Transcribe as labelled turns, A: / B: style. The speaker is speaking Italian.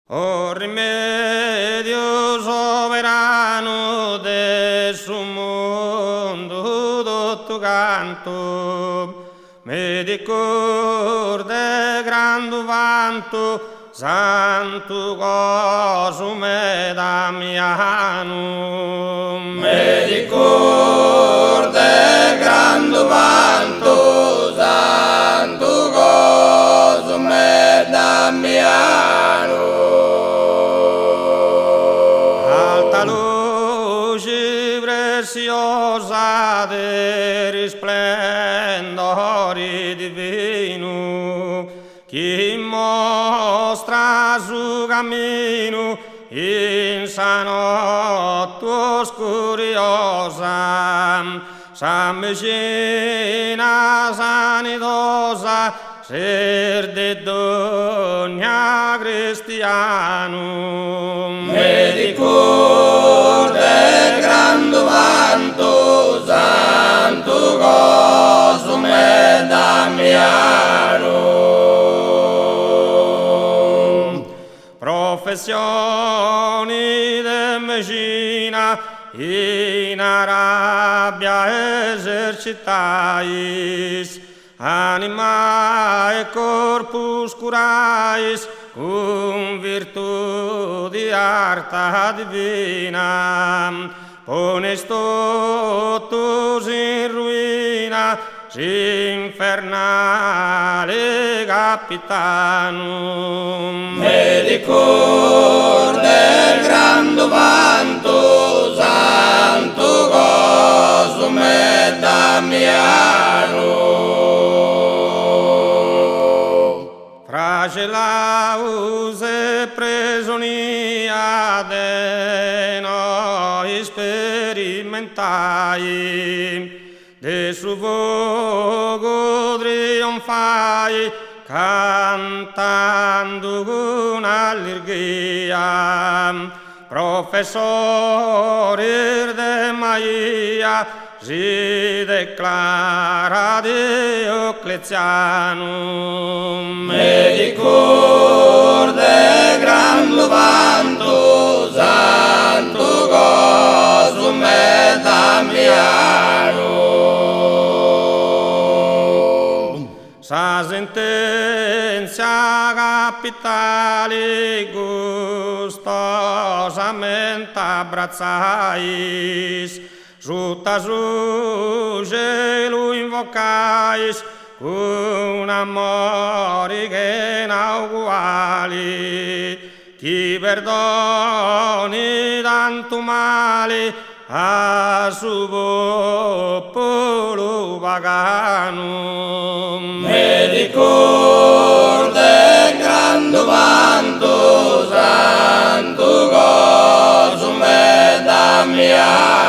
A: O rimedio soberano de su mondo tutto canto, medicor de grande vanto, santo Cosme Damiano.
B: Medicor de grande vanto, santo Cosme Damiano.
A: Alta luce preziosa de risplendore divino, chi mostra su cammino in sa notte oscuriosa, s'avvicina sanitosa, ser de dogna cristiano.
B: Medicor de grande vanto, santo Cosme Damiano.
A: Professioni de medicina in Arabia esercitais, anima e corpus curais, cum virtù di arta divina, pones totus in ruina, infernale capitanum.
B: Medicor del grande vanto, santo Cosme Damiano.
A: Fragelaus e presonia de noi sperimentai, de su vogo trionfai, cantando con allegria. Professori de Maia, si declara Diocleziano.
B: Medicor de grande vanto, santo Cosme Damiano.
A: Sa sentenza capitale gustosamente abbrazzais, sutta su cielo invocais, con amore che non uguali, chi perdoni tanto male a su popolo pagano.
B: Medicor de grande vanto, santo Cosme Damiano.